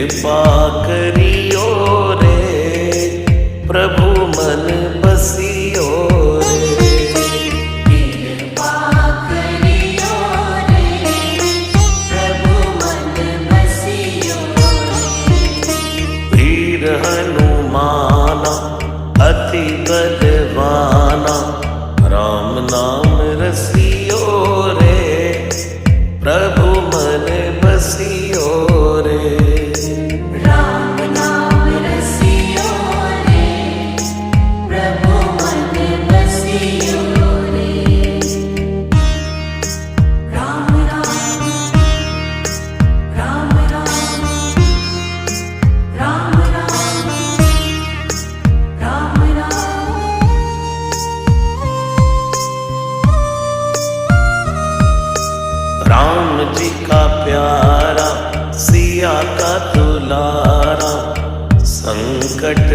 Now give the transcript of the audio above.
कृपा करियो रे, प्रभु मन बसियो रे। कृपा करियो रे, प्रभु मन बसियो रे। वीर हनुमाना अति बलवाना, राम नाम रसियो रे, प्रभु मन बसियो रे। राम नाम रसियो रे, प्रभु मन बसियो रे। राम राम राम राम राम राम राम राम। राम जी का प्यारा, सिया का दुलारा, संकट